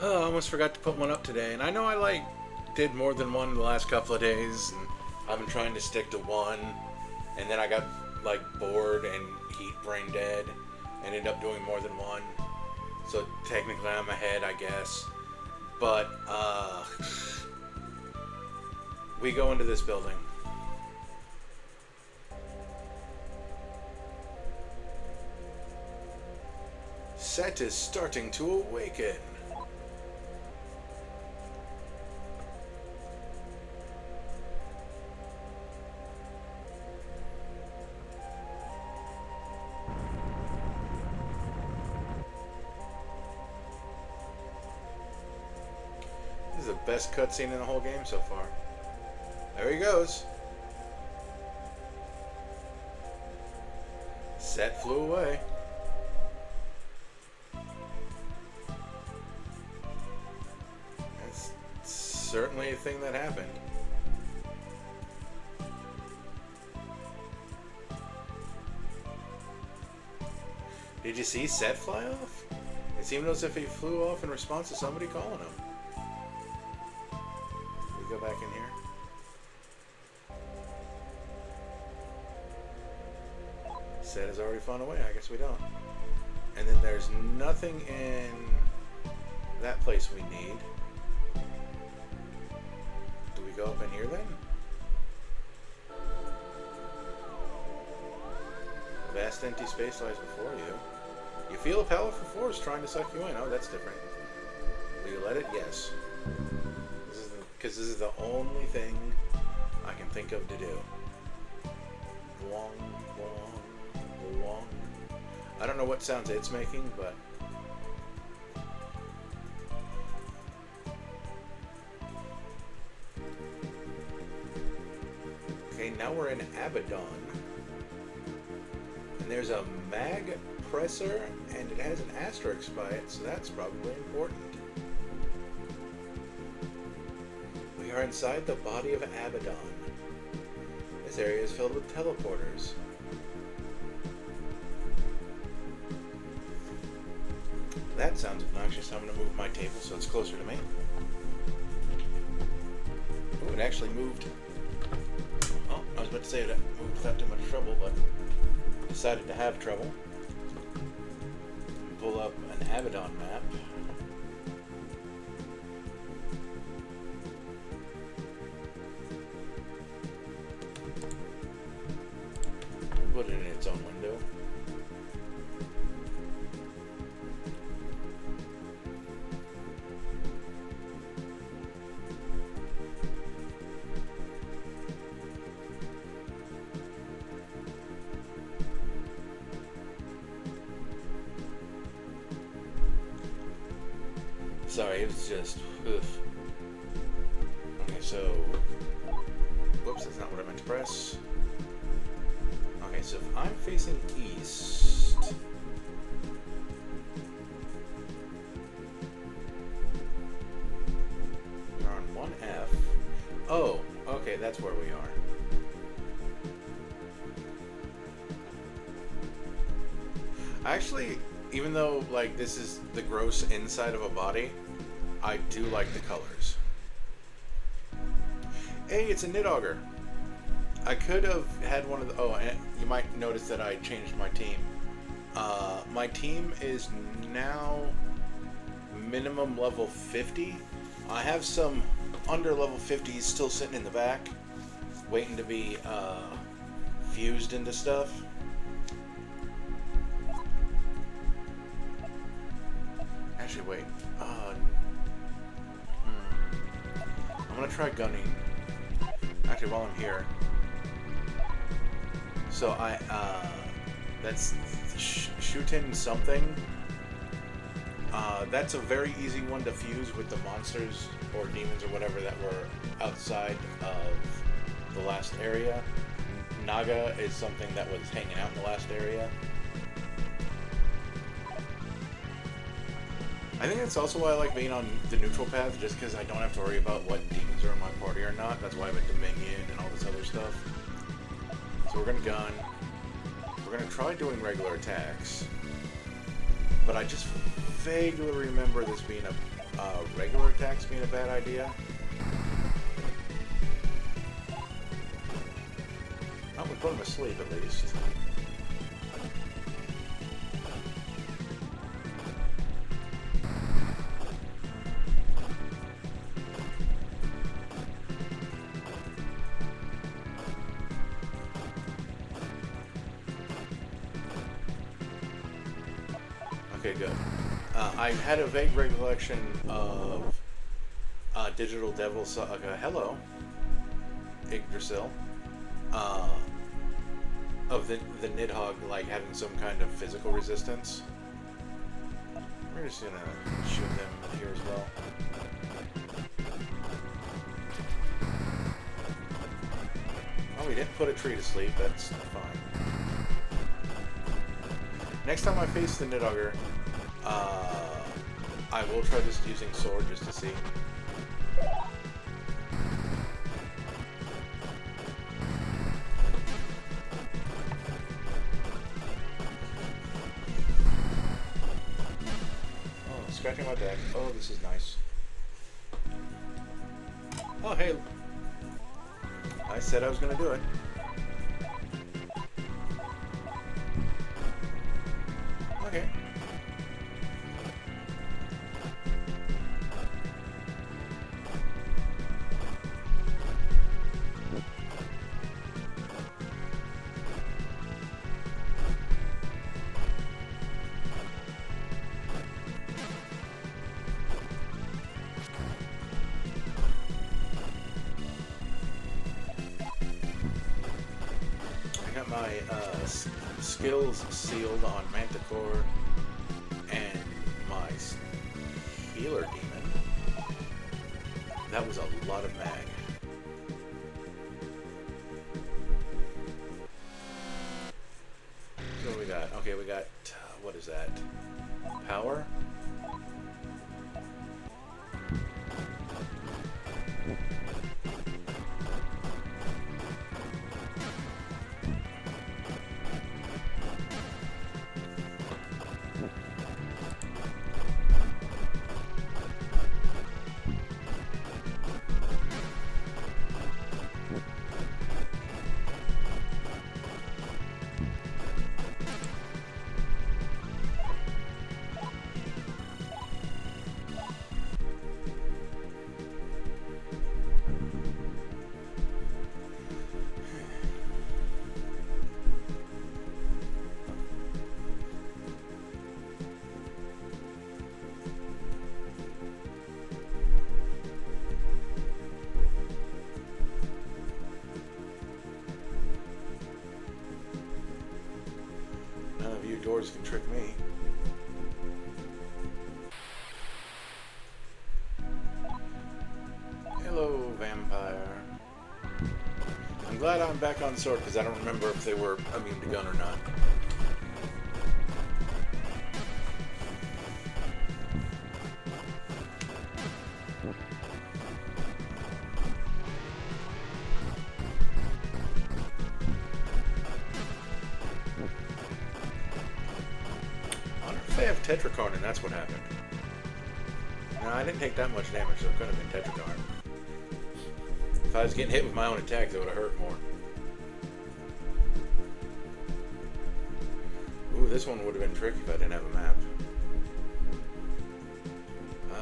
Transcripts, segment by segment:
Oh, I almost forgot to put one up today, and I know I did more than one the last couple of days, and I've been trying to stick to one, and then I got bored and heat brain dead, and ended up doing more than one. So technically I'm ahead, I guess. But we go into this building. Set is starting to awaken. This is the best cutscene in the whole game so far. There he goes. Set flew away. That's certainly a thing that happened. Did you see Set fly off? It seemed as if he flew off in response to somebody calling him. We go back in here. Set has already flown away. I guess we don't. And then there's nothing in that place we need. Do we go up in here then? Vast empty space lies before you. You feel a powerful force trying to suck you in. Oh, that's different. Will you let it? Yes. Because this is the only thing I can think of to do. Blong, blong, blong. I don't know what sounds it's making, but... Okay, now we're in Abaddon. And there's a mag presser, and it has an asterisk by it, so that's probably important. We are inside the body of Abaddon. This area is filled with teleporters. That sounds obnoxious. I'm going to move my table so it's closer to me. Oh, it actually moved. Oh, I was about to say it moved without too much trouble, but decided to have trouble. Pull up an Abaddon map. Put it in its own window. Sorry, it was just... Oof. Okay, so... Whoops, that's not what I meant to press. Okay, so if I'm facing east... We're on 1F. Oh, okay, that's where we are. Actually, even though, this is the gross inside of a body, I do like the colors. Hey, it's a Nidogger. I could have had one of the... Oh, and you might notice that I changed my team. My team is now minimum level 50. I have some under level 50s still sitting in the back, waiting to be fused into stuff. Actually, wait. I'm gonna try gunning. Actually, while I'm here. So that's shooting something. That's a very easy one to fuse with the monsters or demons or whatever that were outside of the last area. Naga is something that was hanging out in the last area. I think that's also why I like being on the neutral path, just because I don't have to worry about what demons are in my party or not. That's why I have a Dominion and all this other stuff. So we're gonna gun. We're gonna try doing regular attacks. But I just vaguely remember this being a regular attacks being a bad idea. Oh, we put him asleep at least. Okay, good. I had a vague recollection of Digital Devil Saga. Hello, Yggdrasil. Of the Nidhogg like having some kind of physical resistance. We're just gonna shoot them here as well. Oh, we didn't put a tree to sleep. That's fine. Next time I face the Nidhogger, I will try just using sword just to see. Oh, scratching my back. Oh, this is nice. Oh, hey. I said I was going to do it. Okay. I got my skills sealed on Manticore and my healer demon. That was a lot of mag. So what we got? Okay, we got, what is that? Power? Doors can trick me. Hello, vampire. I'm glad I'm back on sword because I don't remember if they were immune to gun or not. They have Tetrakarn, and that's what happened. No, I didn't take that much damage, so it couldn't have been Tetrakarn. If I was getting hit with my own attacks, it would have hurt more. Ooh, this one would have been tricky if I didn't have a map.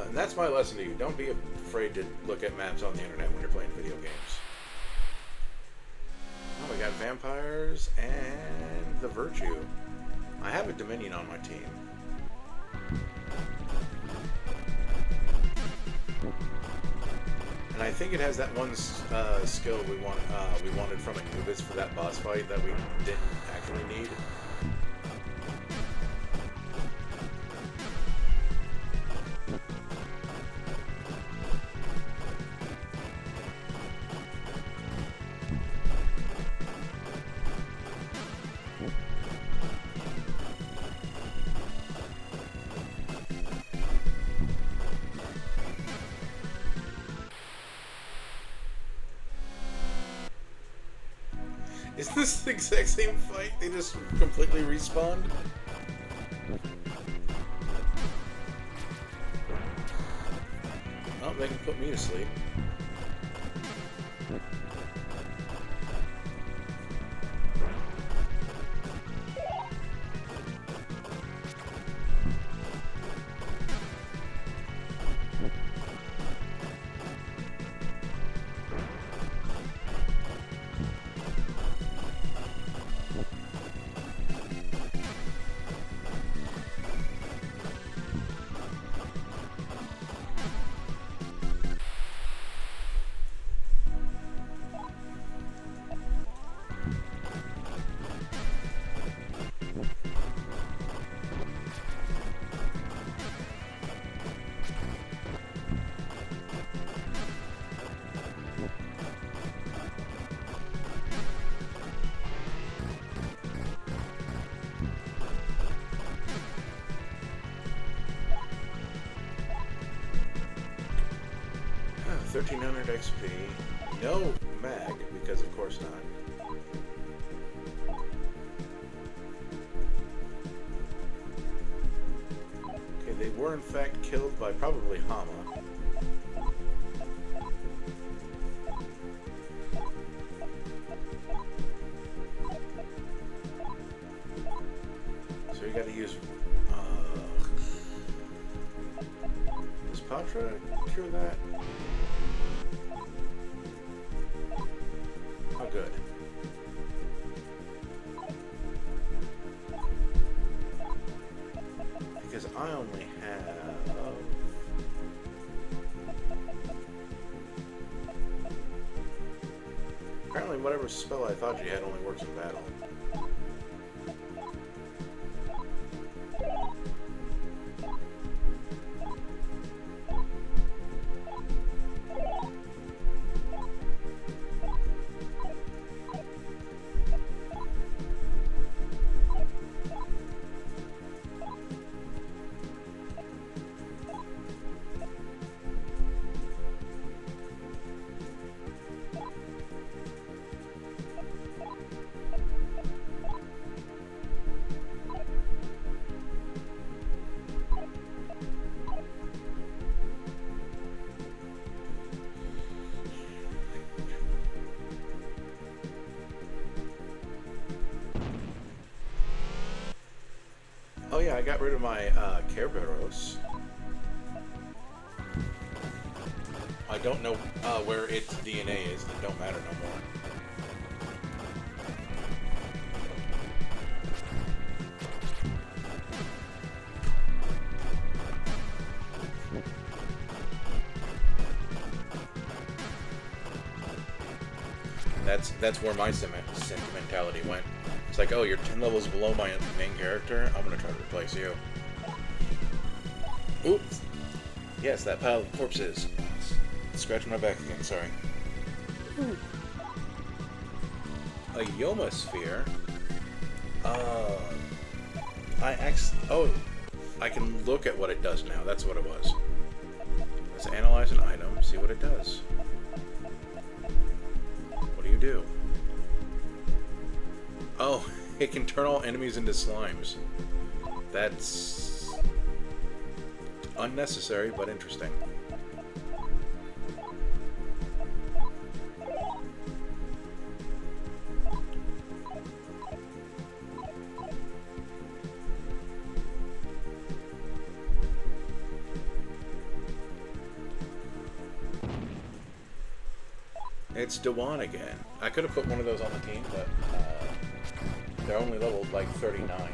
And that's my lesson to you. Don't be afraid to look at maps on the internet when you're playing video games. Oh, we got vampires and the Virtue. I have a Dominion on my team. And I think it has that one skill we wanted from Anubis for that boss fight that we didn't actually need. Isn't this the exact same fight? They just completely respawned? Oh, they can put me to sleep. Oh, 1300 XP. No mag, because of course not. Okay, they were in fact killed by probably Hama. So you gotta use... does Patra cure that? Oh, good. Because I only have... Apparently whatever spell I thought you had only works in battle. Oh yeah, I got rid of my Kerberos. I don't know where its DNA is. That don't matter no more. That's where my sentimentality went. It's like, oh, you're 10 levels below my main character. I'm gonna try to replace you. Oops. Yes, that pile of corpses. Scratching my back again. Sorry. A Yoma sphere. I can look at what it does now. That's what it was. Let's analyze an item. See what it does. What do you do? Oh, it can turn all enemies into slimes. That's unnecessary, but interesting. It's Dewan again. I could have put one of those on the team, but they're only leveled like 39.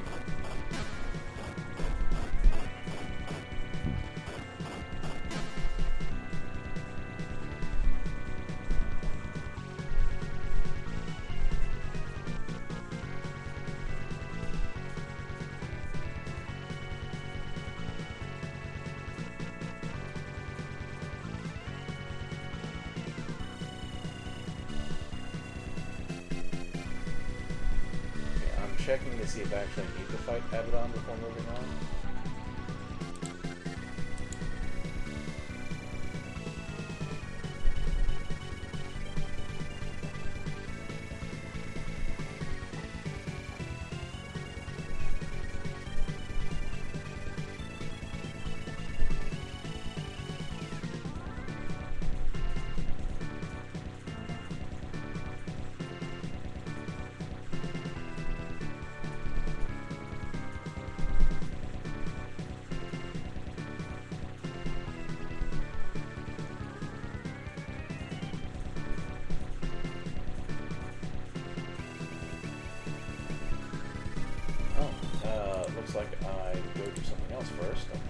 Checking to see if I actually need to fight Abaddon before moving on. else first. Okay.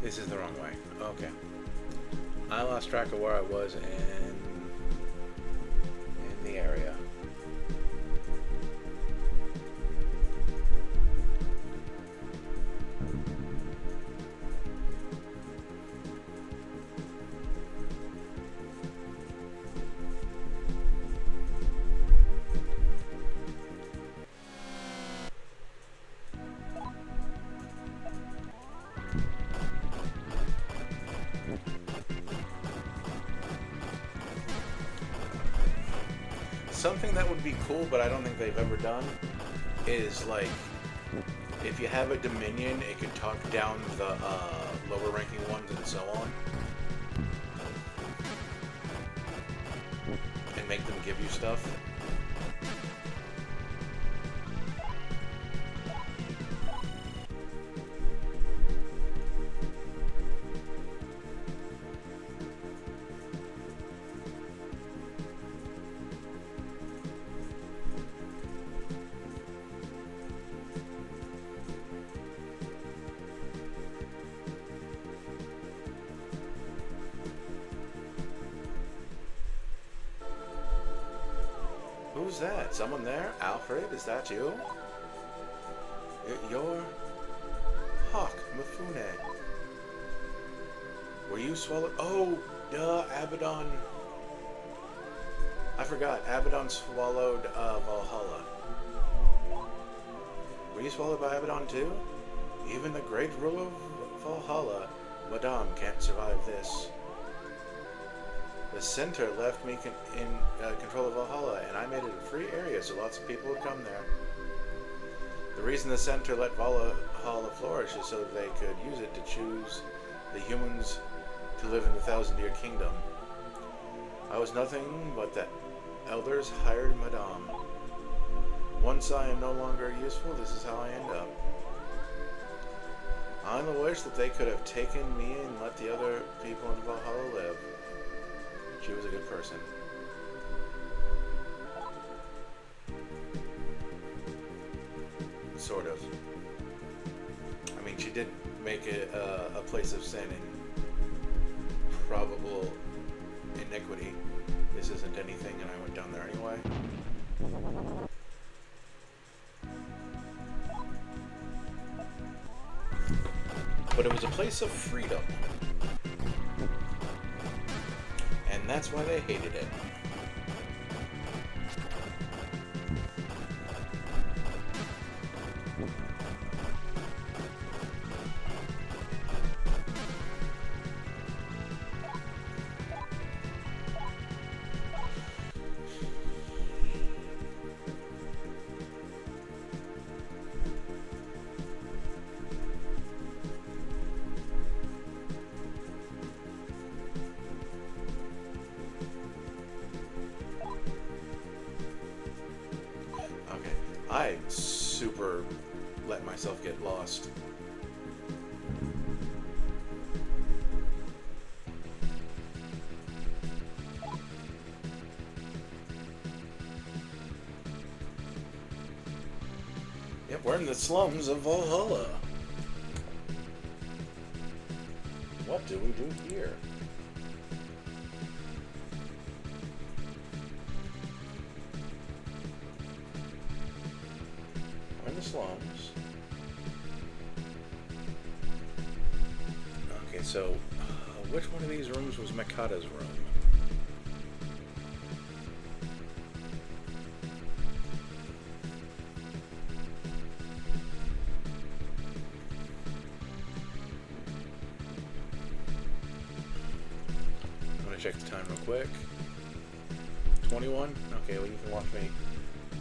This is the wrong way. Okay. I lost track of where I was in the area. Something that would be cool, but I don't think they've ever done, is like, if you have a Dominion, it could talk down the lower ranking ones and so on. And make them give you stuff. Who's that? Someone there? Alfred, is that you? You're Hawk Mifune. Were you swallowed? Oh, duh, Abaddon. I forgot. Abaddon swallowed Valhalla. Were you swallowed by Abaddon too? Even the great ruler of Valhalla, Madame, can't survive this. The center left me in control of Valhalla, and I made it a free area so lots of people would come there. The reason the center let Valhalla flourish is so that they could use it to choose the humans to live in the thousand-year kingdom. I was nothing but the elders hired Madame. Once I am no longer useful, this is how I end up. I only wish that they could have taken me and let the other people in Valhalla live. She was a good person. Sort of. I mean, she did make it a place of sin and probable iniquity. This isn't anything, and I went down there anyway. But it was a place of freedom. And that's why they hated it. I super let myself get lost. Yep, we're in the slums of Valhalla. What do we do here? We're in the slums. Okay, so which one of these rooms was Mikata's room? Check the time real quick. 21? Okay, well you can watch me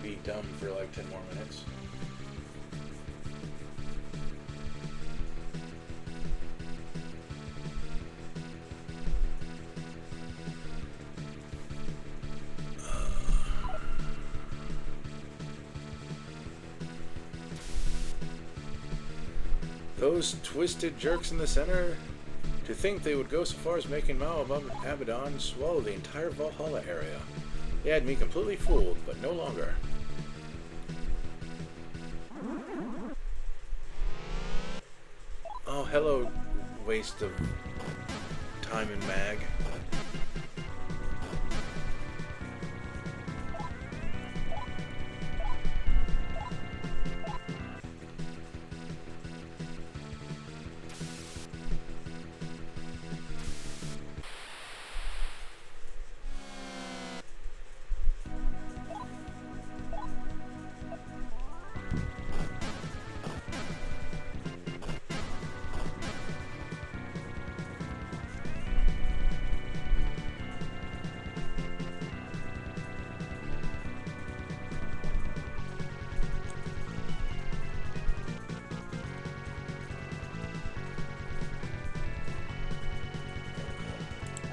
be dumb for like 10 more minutes. Those twisted jerks in the center? To think they would go so far as making Mao above Abaddon swallow the entire Valhalla area. They had me completely fooled, but no longer. Oh, hello, waste of time and mag.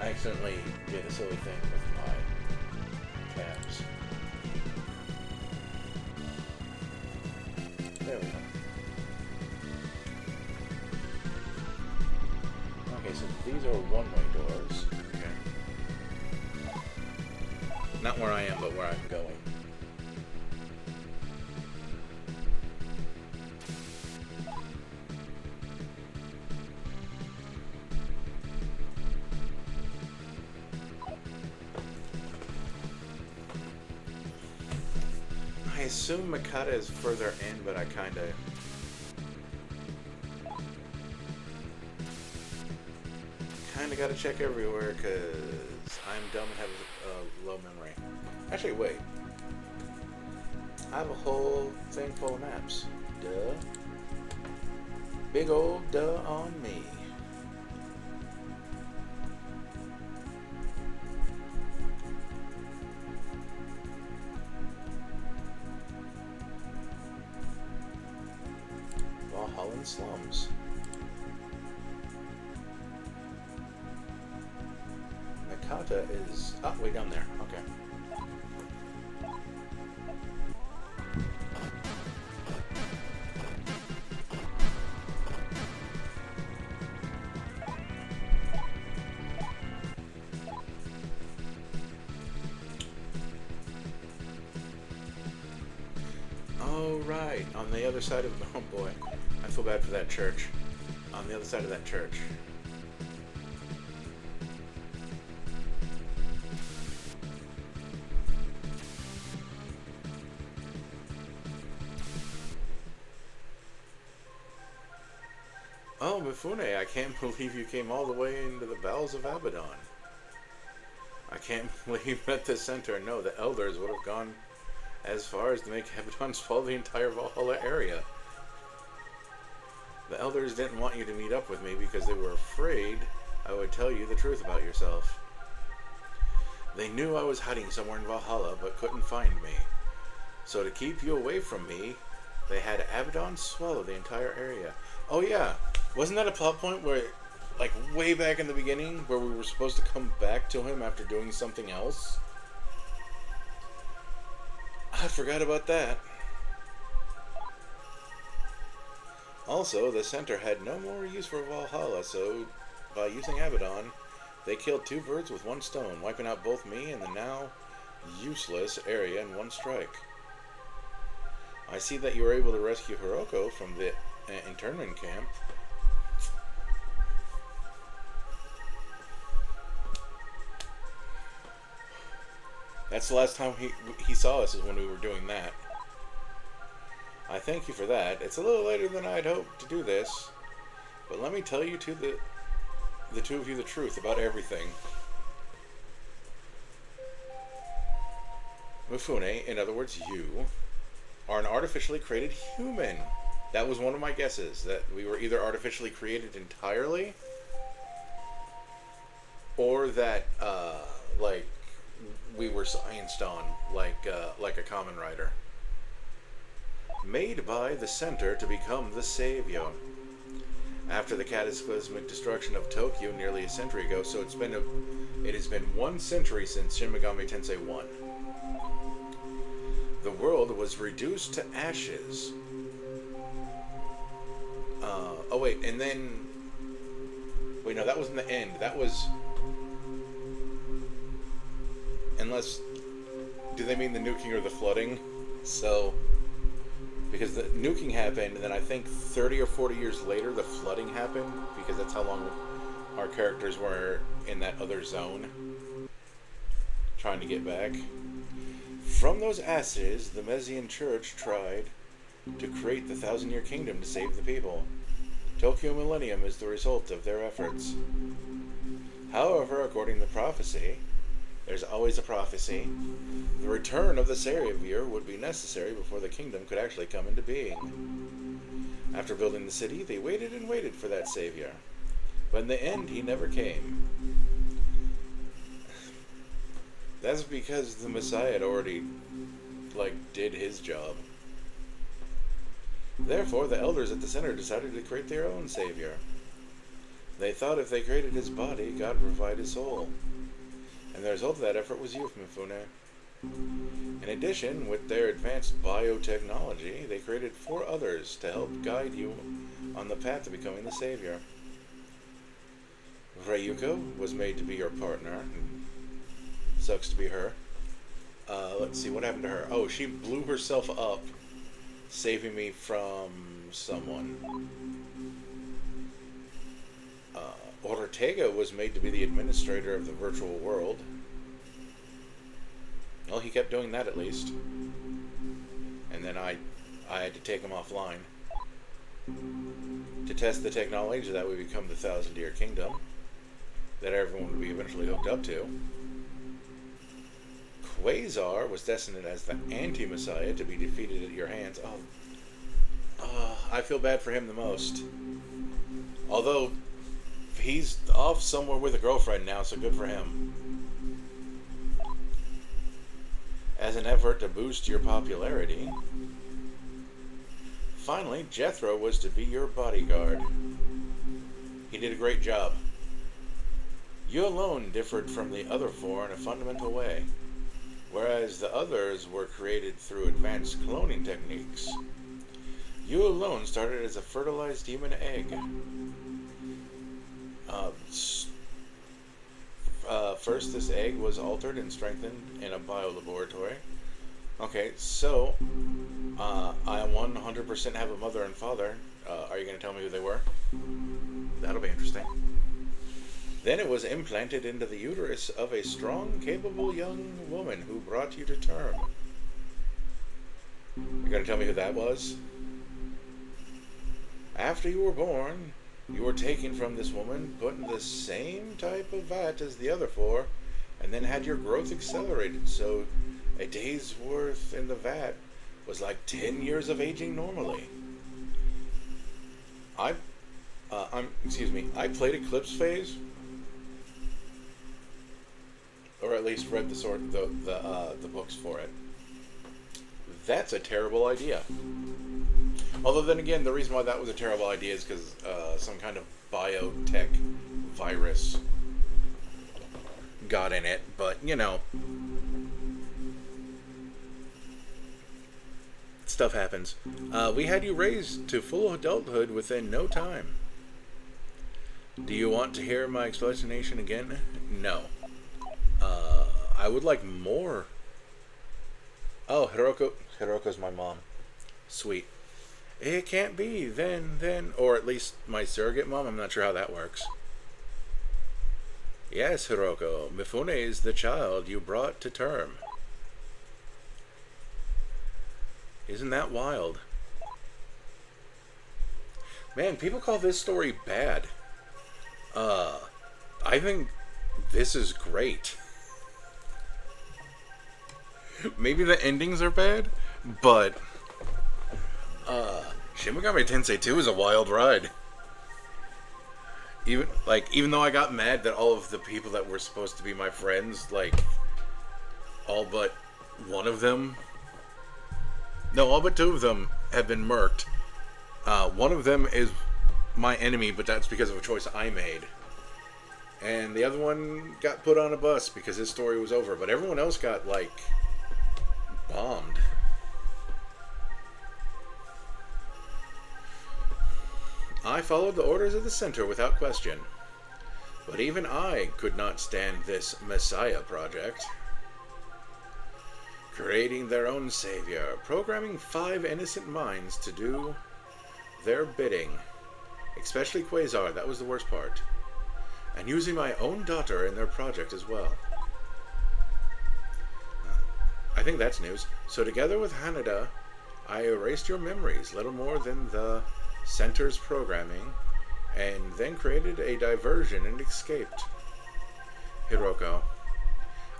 I accidentally did a silly thing with my tabs. There we go. Okay, so these are one-way doors. Okay. Not where I am, but where I'm going. I assume Mikata is further in, but I kinda... gotta check everywhere, because I'm dumb and have a low memory. Actually, wait. I have a whole thing full of maps. Duh. Big old duh on me. Valhalla slums. Mikata is way down there. Okay. Oh, right. On the other side of... Oh, boy. I feel bad for that church. On the other side of that church. Oh, Mifune, I can't believe you came all the way into the bowels of Abaddon. I can't believe at the center. No, the elders would have gone as far as to make Abaddon swallow the entire Valhalla area. The elders didn't want you to meet up with me because they were afraid I would tell you the truth about yourself. They knew I was hiding somewhere in Valhalla but couldn't find me. So to keep you away from me, they had Abaddon swallow the entire area. Oh yeah, wasn't that a plot point where, like way back in the beginning, where we were supposed to come back to him after doing something else? I forgot about that. Also, the center had no more use for Valhalla, so by using Abaddon, they killed two birds with one stone, wiping out both me and the now useless area in one strike. I see that you were able to rescue Hiroko from the internment camp. That's the last time he saw us, is when we were doing that. I thank you for that. It's a little later than I'd hoped to do this, but let me tell you the two of you the truth about everything. Mifune, in other words you, are an artificially created human. That was one of my guesses, that we were either artificially created entirely, or that, like, we were scienced on, like a common writer. Made by the Center to become the Savior. After the cataclysmic destruction of Tokyo nearly a century ago, so it has been 1 century since Shin Megami Tensei I. The world was reduced to ashes. Oh wait, and then... Wait, no, that wasn't the end. That was... Unless... Do they mean the nuking or the flooding? So... Because the nuking happened, and then I think 30 or 40 years later the flooding happened, because that's how long our characters were in that other zone, trying to get back. From those ashes, the Mezian Church tried to create the 1,000-year kingdom to save the people. Tokyo Millennium is the result of their efforts. However, according to prophecy, there's always a prophecy, the return of the Savior would be necessary before the kingdom could actually come into being. After building the city, they waited and waited for that Savior. But in the end, he never came. That's because the Messiah had already, did his job. Therefore, the elders at the center decided to create their own Savior. They thought if they created his body, God would provide his soul. And the result of that effort was you, Mifune. In addition, with their advanced biotechnology, they created 4 others to help guide you on the path to becoming the Savior. Ryuko was made to be your partner. Sucks to be her. Let's see, what happened to her? Oh, she blew herself up, saving me from someone. Ortega was made to be the administrator of the virtual world. Well, he kept doing that at least. And then I had to take him offline to test the technology that would become the 1,000-year kingdom that everyone would be eventually hooked up to. Quasar was destined as the anti-messiah to be defeated at your hands. I feel bad for him the most. Although he's off somewhere with a girlfriend now, so good for him. As an effort to boost your popularity, finally, Jethro was to be your bodyguard. He did a great job. You alone differed from the other 4 in a fundamental way, whereas the others were created through advanced cloning techniques. You alone started as a fertilized human egg. First, this egg was altered and strengthened in a biolaboratory. Okay, so I 100% have a mother and father. Are you going to tell me who they were? That'll be interesting. Then it was implanted into the uterus of a strong, capable young woman who brought you to term. You're going to tell me who that was? After you were born, you were taken from this woman, put in the same type of vat as the other 4, and then had your growth accelerated, so a day's worth in the vat was like 10 years of aging normally. I played Eclipse Phase, or at least read the books for it. That's a terrible idea. Although then again, the reason why that was a terrible idea is because some kind of biotech virus got in it. But, you know, stuff happens. We had you raised to full adulthood within no time. Do you want to hear my explanation again? No. I would like more. Oh, Hiroko's my mom. Sweet. It can't be. Then. Or at least my surrogate mom. I'm not sure how that works. Yes, Hiroko. Mifune is the child you brought to term. Isn't that wild? Man, people call this story bad. I think this is great. Maybe the endings are bad, but Shin Megami Tensei II is a wild ride. Even though I got mad that all of the people that were supposed to be my friends, all but one of them, no, all but two of them have been murked. One of them is my enemy, but that's because of a choice I made. And the other one got put on a bus because his story was over. But everyone else got, bombed. I followed the orders of the center without question. But even I could not stand this Messiah project. Creating their own savior, programming 5 innocent minds to do their bidding. Especially Quasar, that was the worst part. And using my own daughter in their project as well. I think that's news. So together with Hanada, I erased your memories, little more than the center's programming, and then created a diversion and escaped. Hiroko,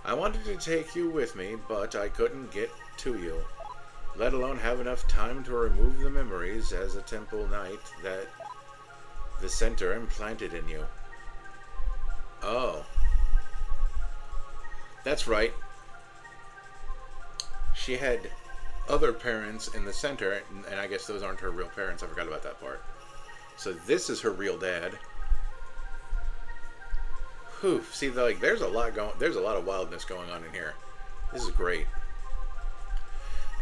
I wanted to take you with me, but I couldn't get to you, let alone have enough time to remove the memories as a temple knight that the center implanted in you. Oh. That's right. She had other parents in the center, and I guess those aren't her real parents. I forgot about that part. So this is her real dad. Whew. See, there's a lot of wildness going on in here. This is great.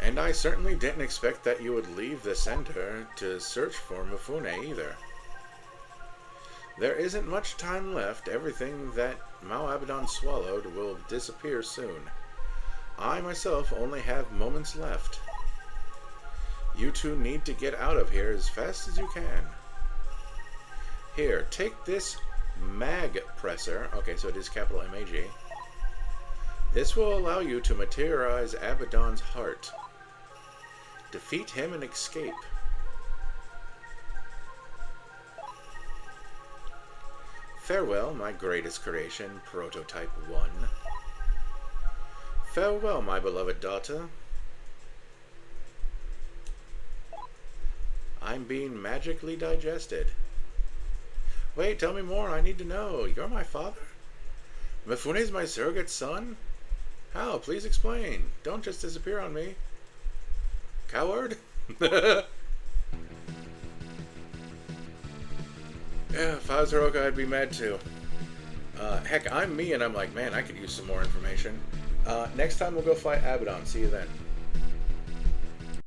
And I certainly didn't expect that you would leave the center to search for Mifune either. There isn't much time left. Everything that Mao Abaddon swallowed will disappear soon. I myself only have moments left. You two need to get out of here as fast as you can. Here, take this mag presser. Okay, so it is capital M-A-G. This will allow you to materialize Abaddon's heart. Defeat him and escape. Farewell, my greatest creation, Prototype 1. Farewell, my beloved daughter. I'm being magically digested. Wait, tell me more. I need to know. You're my father? Mifune's my surrogate son? How? Please explain. Don't just disappear on me. Coward? Yeah, if I was Hiroka, I'd be mad too. Heck, I'm me, and I'm like, man, I could use some more information. Next time we'll go fight Abaddon. See you then.